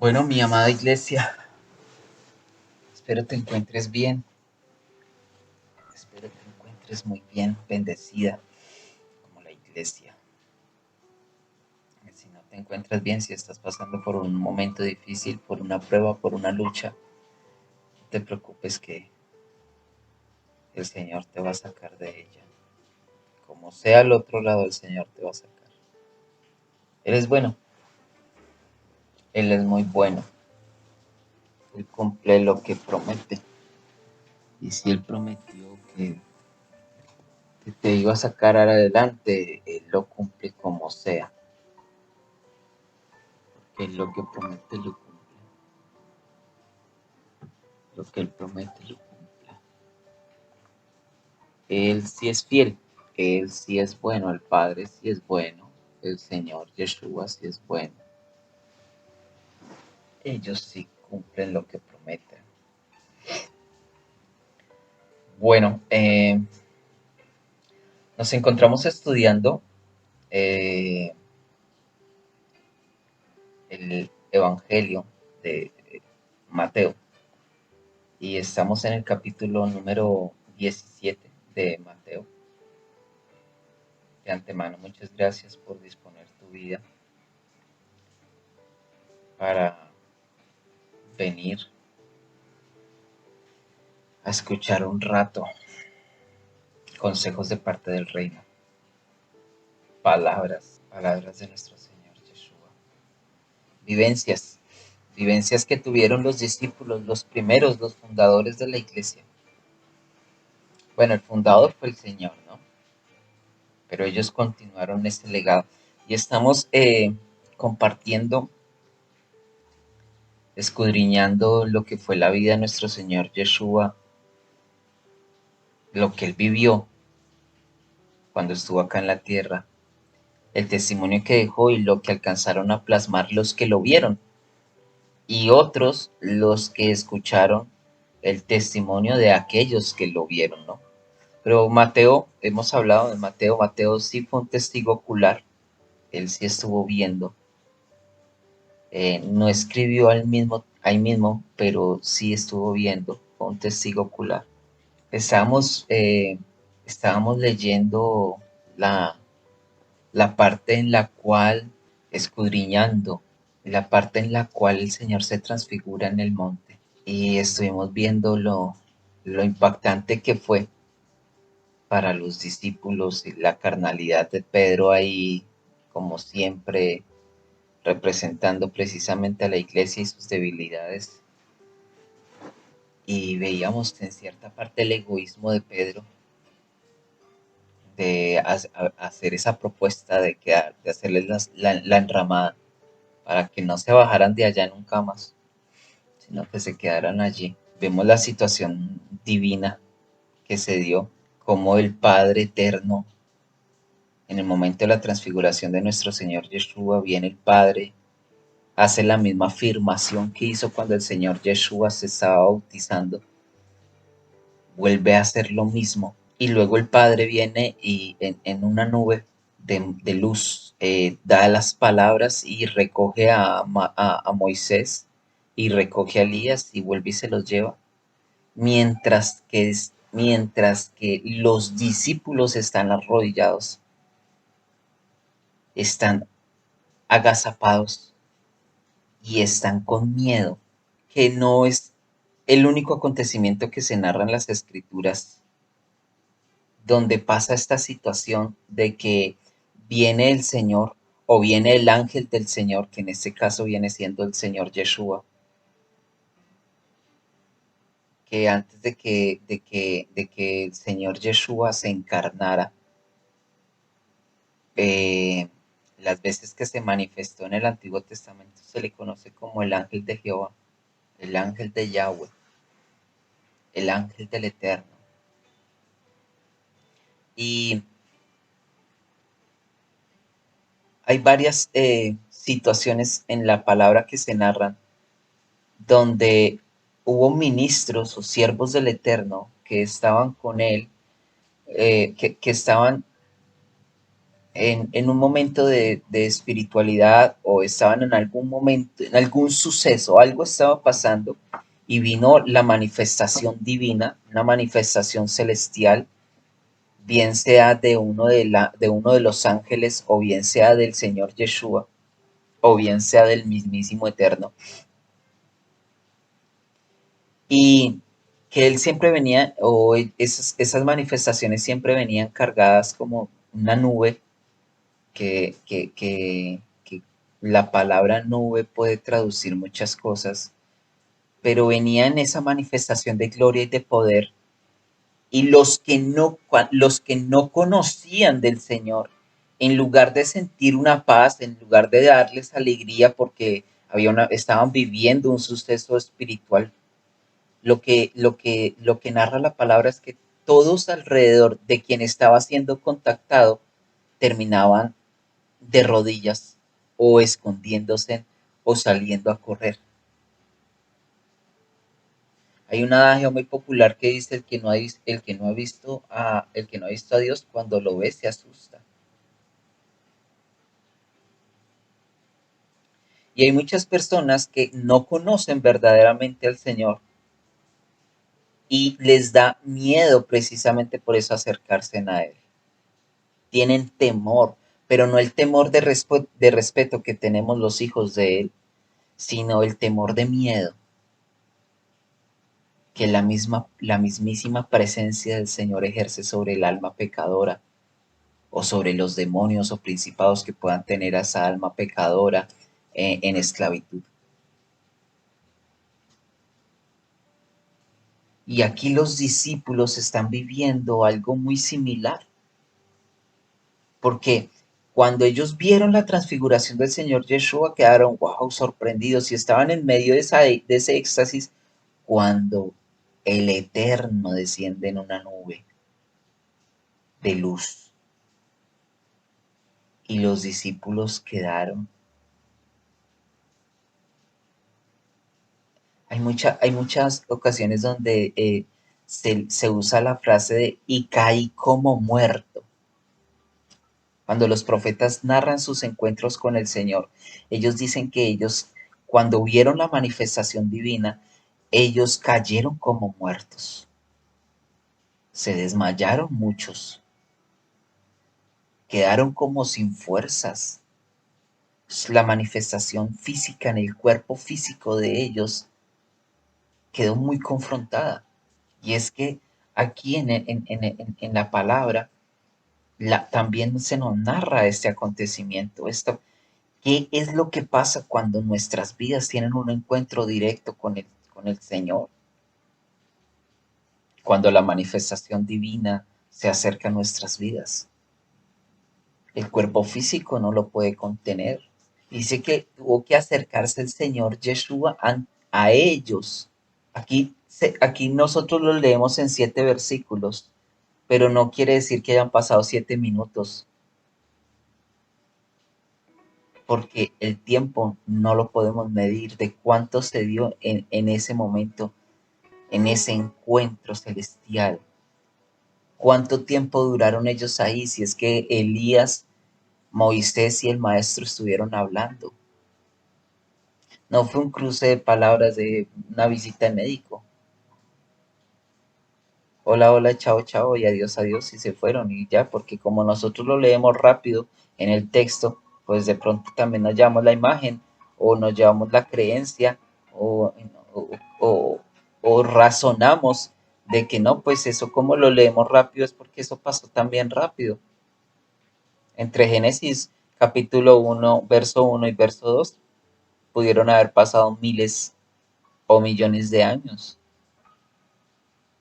Bueno, mi amada iglesia, espero te encuentres bien, espero te encuentres muy bien, bendecida como la iglesia. Si no te encuentras bien, si estás pasando por un momento difícil, por una prueba, por una lucha, no te preocupes que el Señor te va a sacar de ella. Como sea al otro lado, el Señor te va a sacar. Él es bueno, Él es muy bueno, Él cumple lo que promete. Y si Él prometió que te iba a sacar adelante, Él lo cumple como sea. Que lo que promete lo cumple. Lo que Él promete lo cumple. Él sí es fiel, Él sí es bueno, el Padre sí es bueno, el Señor Yeshua sí es bueno. Ellos sí cumplen lo que prometen. Bueno, nos encontramos estudiando el Evangelio de Mateo y estamos en el capítulo número 17 de Mateo. De antemano, muchas gracias por disponer tu vida para venir a escuchar un rato consejos de parte del reino, palabras de nuestro Señor Yeshua, vivencias, vivencias que tuvieron los discípulos, los primeros, los fundadores de la iglesia. Bueno, el fundador fue el Señor, ¿no? Pero ellos continuaron este legado y estamos compartiendo, escudriñando lo que fue la vida de nuestro Señor Yeshua, lo que Él vivió cuando estuvo acá en la tierra, el testimonio que dejó y lo que alcanzaron a plasmar los que lo vieron, y otros los que escucharon el testimonio de aquellos que lo vieron, ¿no? Pero Mateo, hemos hablado de Mateo, Mateo sí fue un testigo ocular, él sí estuvo viendo, no escribió ahí mismo, pero sí estuvo viendo, fue un testigo ocular. Estábamos, estábamos leyendo la, la parte en la cual, escudriñando, la parte en la cual el Señor se transfigura en el monte. Y estuvimos viendo lo impactante que fue para los discípulos y la carnalidad de Pedro ahí, como siempre, representando precisamente a la iglesia y sus debilidades. Y veíamos en cierta parte el egoísmo de Pedro, de hacer esa propuesta de hacerles la enramada para que no se bajaran de allá nunca más, sino que se quedaran allí. Vemos la situación divina que se dio, como el Padre Eterno, en el momento de la transfiguración de nuestro Señor Yeshua, viene el Padre, hace la misma afirmación que hizo cuando el Señor Yeshua se estaba bautizando, vuelve a hacer lo mismo, y luego el Padre viene y en una nube de luz da las palabras y recoge a Moisés y recoge a Elías y vuelve y se los lleva, mientras que los discípulos están arrodillados, están agazapados y están con miedo, que no es el único acontecimiento que se narra en las escrituras donde pasa esta situación de que viene el Señor o viene el ángel del Señor, que en este caso viene siendo el Señor Yeshua, que antes de que el Señor Yeshua se encarnara, eh, las veces que se manifestó en el Antiguo Testamento se le conoce como el ángel de Jehová, el ángel de Yahweh, el ángel del Eterno. Y hay varias situaciones en la palabra que se narran donde hubo ministros o siervos del Eterno que estaban con él, que estaban en un momento de espiritualidad o estaban en algún momento, en algún suceso, algo estaba pasando y vino la manifestación divina, una manifestación celestial, bien sea de uno de los ángeles o bien sea del Señor Yeshua o bien sea del mismísimo Eterno. Y que él siempre venía, o esas manifestaciones siempre venían cargadas como una nube que la palabra nube puede traducir muchas cosas, pero venía en esa manifestación de gloria y de poder, y los que no conocían del Señor, en lugar de sentir una paz, en lugar de darles alegría porque estaban viviendo un suceso espiritual, lo que narra la palabra es que todos alrededor de quien estaba siendo contactado terminaban de rodillas o escondiéndose o saliendo a correr. Hay un adagio muy popular que dice el que no ha visto a Dios cuando lo ve se asusta. Y hay muchas personas que no conocen verdaderamente al Señor y les da miedo precisamente por eso acercarse a Él. Tienen temor, pero no el temor de respeto que tenemos los hijos de Él, sino el temor de miedo que la mismísima presencia del Señor ejerce sobre el alma pecadora o sobre los demonios o principados que puedan tener a esa alma pecadora en esclavitud. Y aquí los discípulos están viviendo algo muy similar, porque cuando ellos vieron la transfiguración del Señor Yeshua quedaron, wow, sorprendidos y estaban en medio de ese éxtasis cuando el Eterno desciende en una nube de luz y los discípulos quedaron. Hay muchas ocasiones donde se usa la frase de y caí como muerto. Cuando los profetas narran sus encuentros con el Señor, ellos dicen que ellos, cuando vieron la manifestación divina, ellos cayeron como muertos. Se desmayaron muchos, quedaron como sin fuerzas. La manifestación física en el cuerpo físico de ellos quedó muy confrontada. Y es que aquí en la palabra también se nos narra este acontecimiento. ¿Qué es lo que pasa cuando nuestras vidas tienen un encuentro directo con el Señor? Cuando la manifestación divina se acerca a nuestras vidas. El cuerpo físico no lo puede contener. Dice que tuvo que acercarse el Señor Yeshua a ellos. Aquí nosotros lo leemos en 7 versículos, pero no quiere decir que hayan pasado 7 minutos, porque el tiempo no lo podemos medir de cuánto se dio en ese momento, en ese encuentro celestial. ¿Cuánto tiempo duraron ellos ahí? Si es que Elías, Moisés y el maestro estuvieron hablando. No fue un cruce de palabras de una visita de médico. Hola, hola, chao, chao y adiós, adiós y se fueron y ya, porque como nosotros lo leemos rápido en el texto, pues de pronto también nos llevamos la imagen o nos llevamos la creencia o, o, o- o razonamos de que no, pues eso como lo leemos rápido es porque eso pasó también rápido. Entre Génesis capítulo 1 y verso 2 pudieron haber pasado miles o millones de años.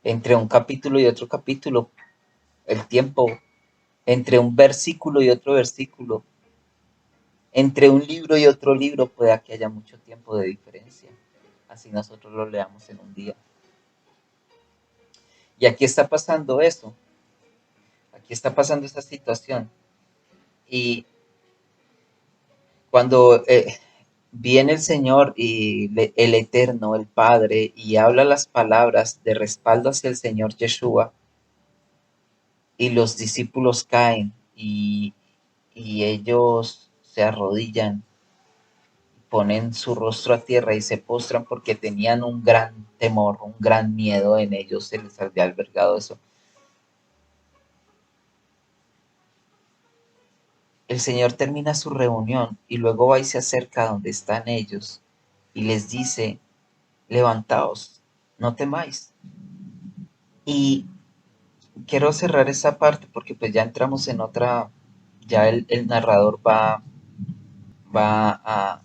Entre un capítulo y otro capítulo, el tiempo, entre un versículo y otro versículo, entre un libro y otro libro, puede que haya mucho tiempo de diferencia. Así nosotros lo leamos en un día. Y aquí está pasando eso. Aquí está pasando esta situación. Y cuando viene el Señor y el Eterno, el Padre, y habla las palabras de respaldo hacia el Señor Yeshua, y los discípulos caen y ellos se arrodillan, ponen su rostro a tierra y se postran porque tenían un gran temor, un gran miedo en ellos, se les había albergado eso. El Señor termina su reunión y luego va y se acerca a donde están ellos y les dice, levantaos, no temáis. Y quiero cerrar esa parte porque pues ya entramos en otra, ya el narrador va a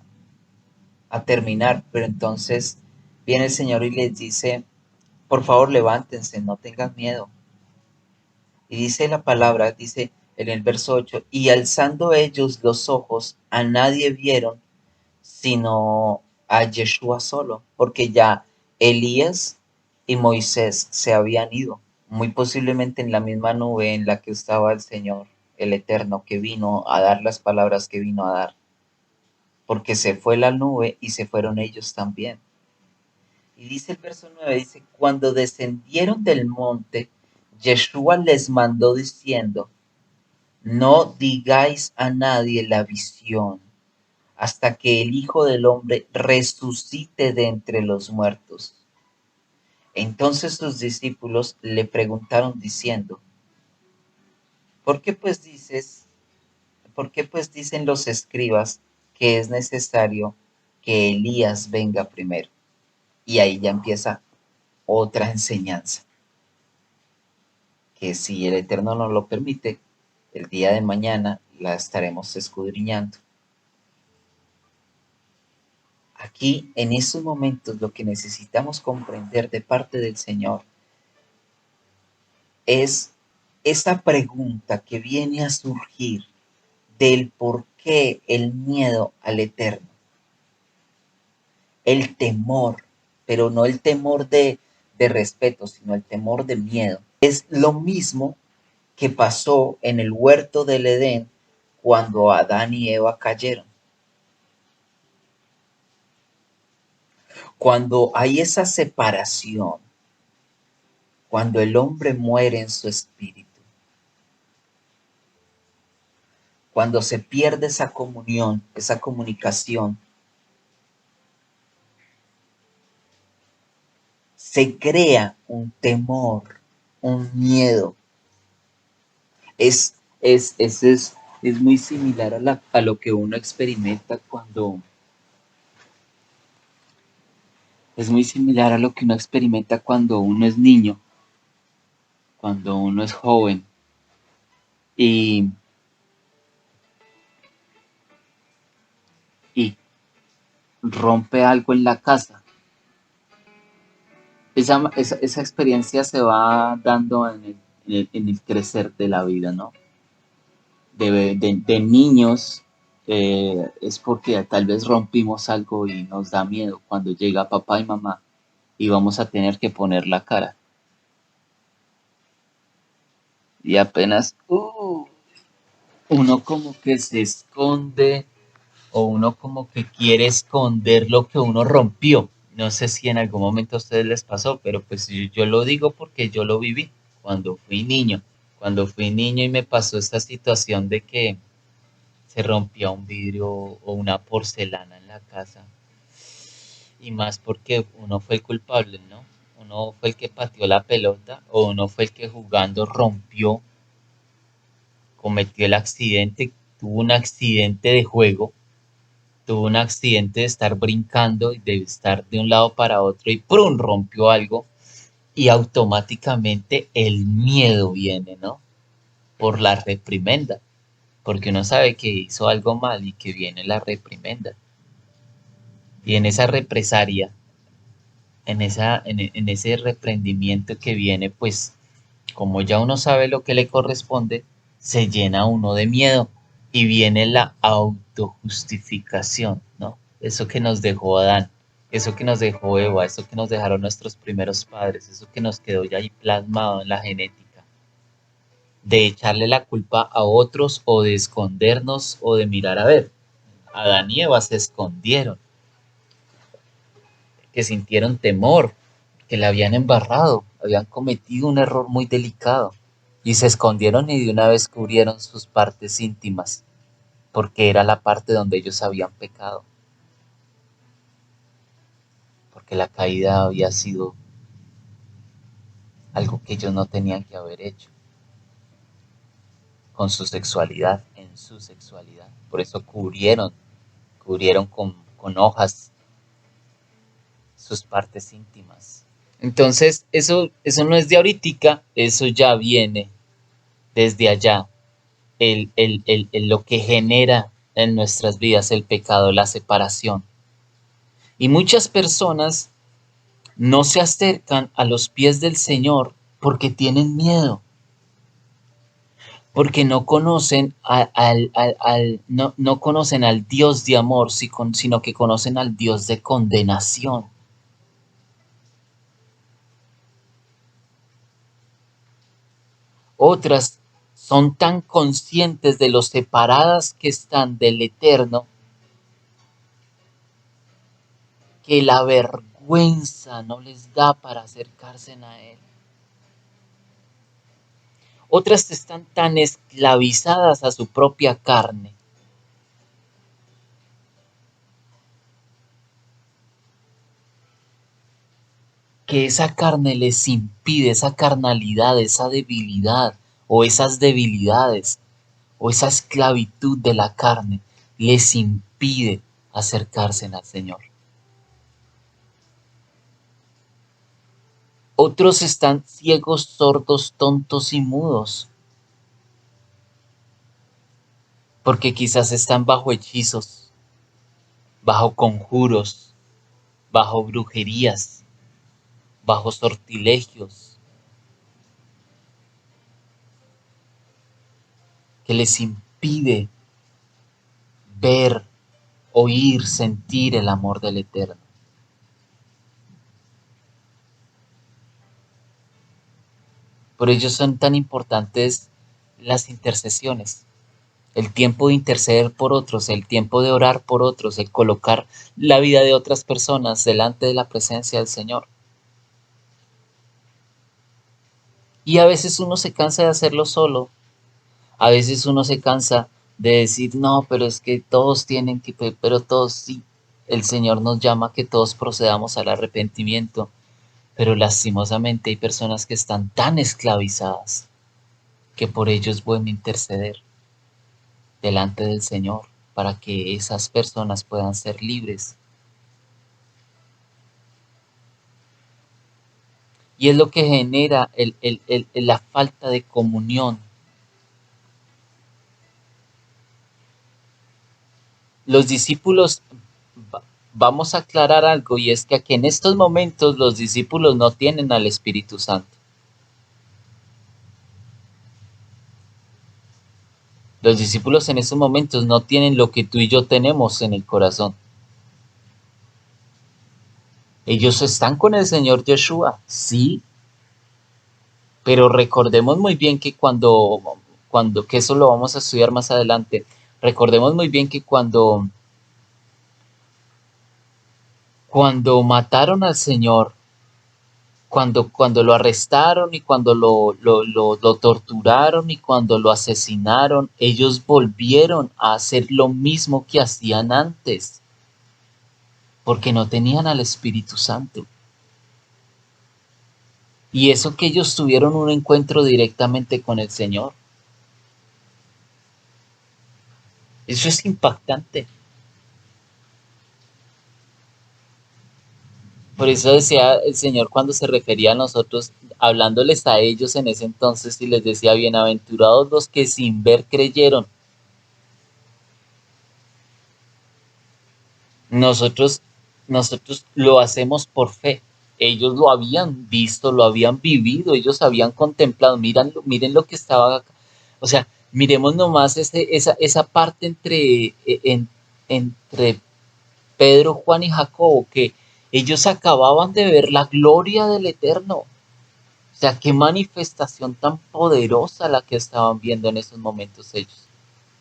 terminar, pero entonces viene el Señor y les dice, por favor levántense, no tengan miedo. Y dice la palabra, dice en el verso 8, y alzando ellos los ojos, a nadie vieron, sino a Yeshua solo, porque ya Elías y Moisés se habían ido, muy posiblemente en la misma nube en la que estaba el Señor, el Eterno, que vino a dar las palabras que vino a dar, porque se fue la nube y se fueron ellos también. Y dice el verso 9, dice, cuando descendieron del monte, Yeshua les mandó diciendo, no digáis a nadie la visión hasta que el Hijo del Hombre resucite de entre los muertos. Entonces sus discípulos le preguntaron diciendo, ¿por qué pues dices, por qué pues dicen los escribas que es necesario que Elías venga primero? Y ahí ya empieza otra enseñanza, que si el Eterno nos lo permite, el día de mañana la estaremos escudriñando. Aquí, en estos momentos, lo que necesitamos comprender de parte del Señor es esa pregunta que viene a surgir del por qué el miedo al Eterno, el temor, pero no el temor de respeto, sino el temor de miedo. Es lo mismo que pasó en el huerto del Edén cuando Adán y Eva cayeron. Cuando hay esa separación, cuando el hombre muere en su espíritu, cuando se pierde esa comunión, esa comunicación, se crea un temor, un miedo. Es muy similar a lo que uno experimenta cuando... Es muy similar a lo que uno experimenta cuando uno es niño, cuando uno es joven y, y rompe algo en la casa. Esa experiencia se va dando en el crecer de la vida, ¿no? De niños es porque tal vez rompimos algo y nos da miedo cuando llega papá y mamá y vamos a tener que poner la cara. Y apenas uno como que se esconde o uno como que quiere esconder lo que uno rompió. No sé si en algún momento a ustedes les pasó, pero pues yo lo digo porque yo lo viví cuando fui niño. Cuando fui niño y me pasó esta situación de que se rompía un vidrio o una porcelana en la casa. Y más porque uno fue el culpable, ¿no? Uno fue el que pateó la pelota o uno fue el que jugando rompió, cometió el accidente, tuvo un accidente de juego, tuvo un accidente de estar brincando y de estar de un lado para otro y ¡prum! Rompió algo y automáticamente el miedo viene, ¿no? Por la reprimenda, porque uno sabe que hizo algo mal y que viene la reprimenda. Y en esa represaria, en ese reprendimiento que viene, pues como ya uno sabe lo que le corresponde, se llena uno de miedo y viene la autojustificación, ¿no? Eso que nos dejó Adán, eso que nos dejó Eva, eso que nos dejaron nuestros primeros padres, eso que nos quedó ya ahí plasmado en la genética, de echarle la culpa a otros o de escondernos o de mirar a ver. Adán y Eva se escondieron, que sintieron temor, que la habían embarrado, habían cometido un error muy delicado y se escondieron y de una vez cubrieron sus partes íntimas. porque era la parte donde ellos habían pecado, porque la caída había sido algo que ellos no tenían que haber hecho con su sexualidad, en su sexualidad. Por eso cubrieron con hojas sus partes íntimas. Entonces, eso no es de ahorita, eso ya viene desde allá. Lo que genera en nuestras vidas el pecado, la separación. Y muchas personas no se acercan a los pies del Señor porque tienen miedo, porque no conocen no conocen al Dios de amor, sino que conocen al Dios de condenación. Otras son tan conscientes de lo separadas que están del Eterno que la vergüenza no les da para acercarse a Él. Otras están tan esclavizadas a su propia carne que esa carne les impide, esa carnalidad, esa debilidad o esas debilidades o esa esclavitud de la carne les impide acercarse al Señor. Otros están ciegos, sordos, tontos y mudos, porque quizás están bajo hechizos, bajo conjuros, bajo brujerías, bajo sortilegios, que les impide ver, oír, sentir el amor del Eterno. Por ello son tan importantes las intercesiones, el tiempo de interceder por otros, el tiempo de orar por otros, el colocar la vida de otras personas delante de la presencia del Señor. Y a veces uno se cansa de hacerlo solo, a veces uno se cansa de decir, no, pero es que todos tienen que, pero todos sí, el Señor nos llama a que todos procedamos al arrepentimiento, pero lastimosamente hay personas que están tan esclavizadas que por ello es bueno interceder delante del Señor para que esas personas puedan ser libres. Y es lo que genera la falta de comunión. Los discípulos, vamos a aclarar algo, y es que aquí en estos momentos los discípulos no tienen al Espíritu Santo. Los discípulos en estos momentos no tienen lo que tú y yo tenemos en el corazón. Ellos están con el Señor Yeshua, sí, pero recordemos muy bien que que eso lo vamos a estudiar más adelante, recordemos muy bien que cuando mataron al Señor, cuando lo arrestaron y cuando lo torturaron y cuando lo asesinaron, ellos volvieron a hacer lo mismo que hacían antes, porque no tenían al Espíritu Santo. Y eso que ellos tuvieron un encuentro directamente con el Señor. Eso es impactante. Por eso decía el Señor cuando se refería a nosotros, hablándoles a ellos en ese entonces y les decía, bienaventurados los que sin ver creyeron. Nosotros, nosotros lo hacemos por fe. Ellos lo habían visto, lo habían vivido, ellos habían contemplado. Miren lo que estaba acá. O sea, miremos nomás esa parte entre Pedro, Juan y Jacobo, que ellos acababan de ver la gloria del Eterno. O sea, qué manifestación tan poderosa la que estaban viendo en esos momentos ellos.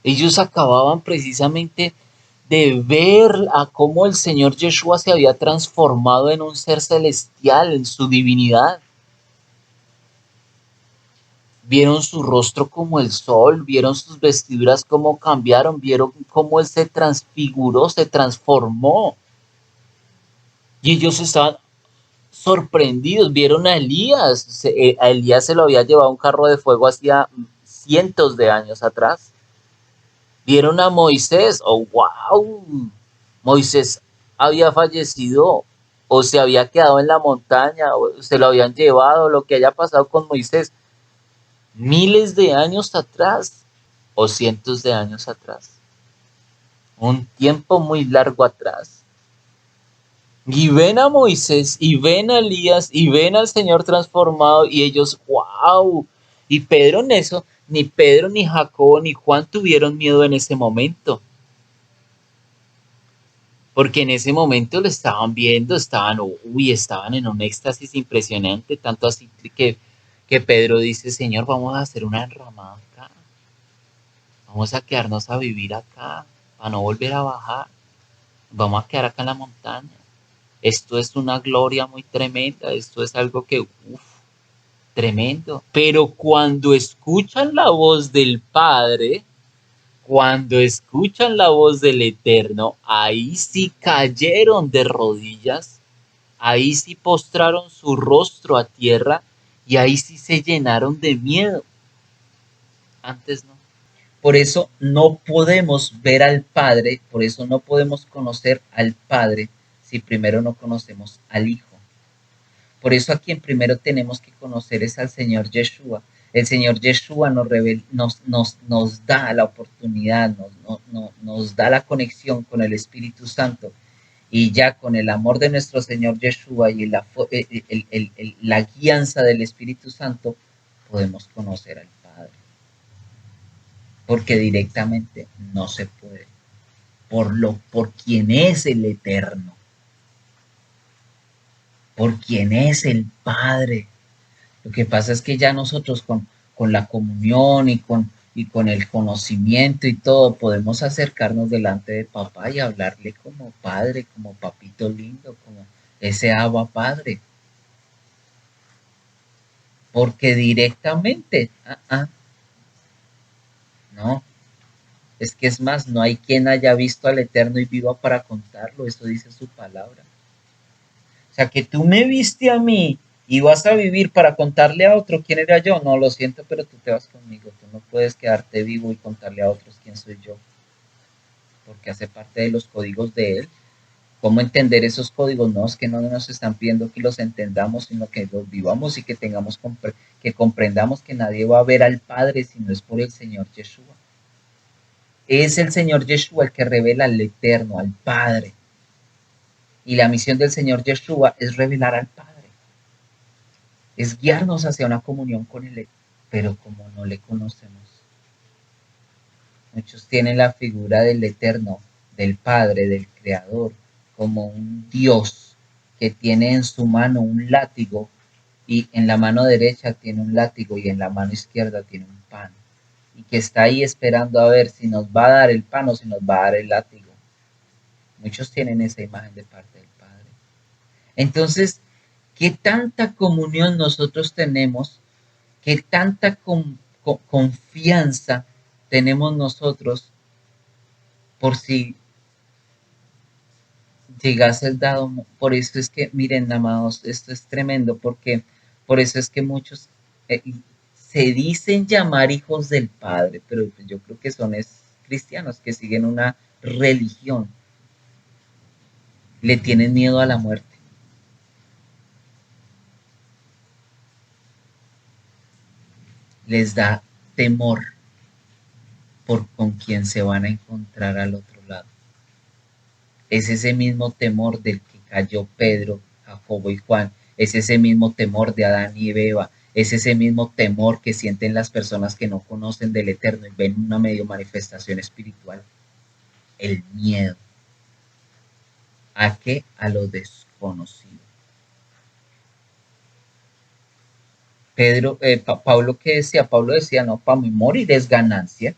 Ellos acababan precisamente de ver a cómo el Señor Yeshua se había transformado en un ser celestial, en su divinidad. vieron su rostro como el sol, vieron sus vestiduras cómo cambiaron, vieron cómo él se transfiguró, se transformó. Y ellos estaban sorprendidos, vieron a Elías. A Elías se lo había llevado un carro de fuego hacía cientos de años atrás. Vieron a Moisés, oh wow, Moisés había fallecido o se había quedado en la montaña o se lo habían llevado, lo que haya pasado con Moisés miles de años atrás o cientos de años atrás, un tiempo muy largo atrás. Y ven a Moisés, y ven a Elías, y ven al Señor transformado, y ellos, wow. Y Pedro en eso, ni Pedro, ni Jacobo, ni Juan tuvieron miedo en ese momento, porque en ese momento lo estaban viendo, estaban en un éxtasis impresionante, tanto así que Pedro dice, Señor, vamos a hacer una enramada acá, vamos a quedarnos a vivir acá, para no volver a bajar, vamos a quedar acá en la montaña. Esto es una gloria muy tremenda, esto es algo que, uff, tremendo. Pero cuando escuchan la voz del Padre, cuando escuchan la voz del Eterno, ahí sí cayeron de rodillas, ahí sí postraron su rostro a tierra y ahí sí se llenaron de miedo. Antes no. Por eso no podemos ver al Padre, por eso no podemos conocer al Padre si primero no conocemos al Hijo. Por eso a quien primero tenemos que conocer es al Señor Yeshua. El Señor Yeshua nos da la oportunidad, nos da la conexión con el Espíritu Santo. Y ya con el amor de nuestro Señor Yeshua y la guianza del Espíritu Santo, podemos conocer al Padre. Porque directamente no se puede. Por quien es el Eterno. Por quien es el Padre. Lo que pasa es que ya nosotros con la comunión y con el conocimiento y todo podemos acercarnos delante de papá y hablarle como padre, como papito lindo, como ese Abba Padre. Porque directamente, no, es que es más, no hay quien haya visto al Eterno y viva para contarlo, eso dice su palabra. O sea, que tú me viste a mí y vas a vivir para contarle a otro quién era yo. No, lo siento, pero tú te vas conmigo. Tú no puedes quedarte vivo y contarle a otros quién soy yo, porque hace parte de los códigos de él. ¿Cómo entender esos códigos? No es que no nos están pidiendo que los entendamos, sino que los vivamos y que tengamos que comprendamos que nadie va a ver al Padre si no es por el Señor Yeshua. Es el Señor Yeshua el que revela al Eterno, al Padre. Y la misión del Señor Yeshua es revelar al Padre. Es guiarnos hacia una comunión con Él, pero como no le conocemos, muchos tienen la figura del Eterno, del Padre, del Creador, como un Dios que tiene en su mano un látigo y en la mano derecha tiene un látigo y en la mano izquierda tiene un pan y que está ahí esperando a ver si nos va a dar el pan o si nos va a dar el látigo. Muchos tienen esa imagen de parte del Padre. Entonces, ¿qué tanta comunión nosotros tenemos? ¿Qué tanta confianza tenemos nosotros por si llegase el dado? Por eso es que, miren, amados, esto es tremendo, porque por eso es que muchos eh, se dicen llamar hijos del Padre, pero yo creo que son cristianos que siguen una religión, le tienen miedo a la muerte. Les da temor por con quien se van a encontrar al otro lado. Es ese mismo temor del que cayó Pedro, Jacobo y Juan, es ese mismo temor de Adán y Eva, es ese mismo temor que sienten las personas que no conocen del Eterno y ven una medio manifestación espiritual, el miedo. ¿A qué? A lo desconocido. Pablo que decía, Pablo decía, no, para mí morir es ganancia,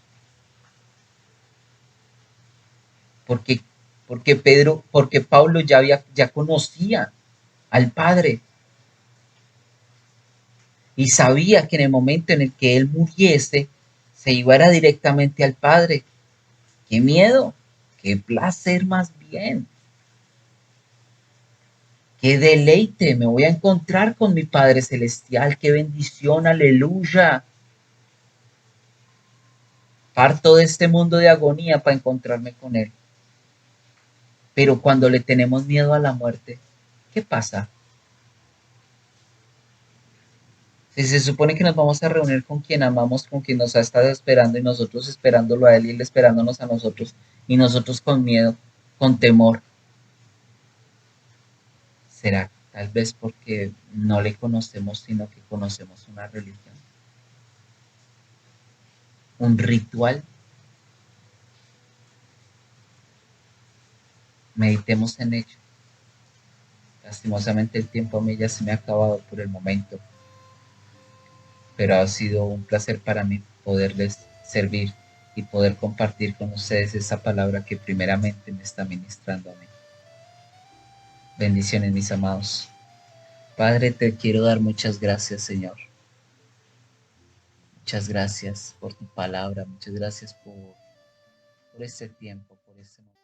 porque, porque Pablo ya conocía al Padre. y sabía que en el momento en el que él muriese, se iba a ir directamente al Padre. ¡Qué miedo! ¡Qué placer más bien! ¡Qué deleite! Me voy a encontrar con mi Padre Celestial. ¡Qué bendición! ¡Aleluya! Parto de este mundo de agonía para encontrarme con Él. Pero cuando le tenemos miedo a la muerte, ¿qué pasa? Si se supone que nos vamos a reunir con quien amamos, con quien nos ha estado esperando y nosotros esperándolo a Él y Él esperándonos a nosotros y nosotros con miedo, con temor, ¿será tal vez porque no le conocemos, sino que conocemos una religión, un ritual? Meditemos en ello. Lastimosamente el tiempo a mí ya se me ha acabado por el momento, pero ha sido un placer para mí poderles servir y poder compartir con ustedes esa palabra que primeramente me está ministrando a mí. Bendiciones, mis amados. Padre, te quiero dar muchas gracias, Señor. Muchas gracias por tu palabra, muchas gracias por este tiempo, por este momento.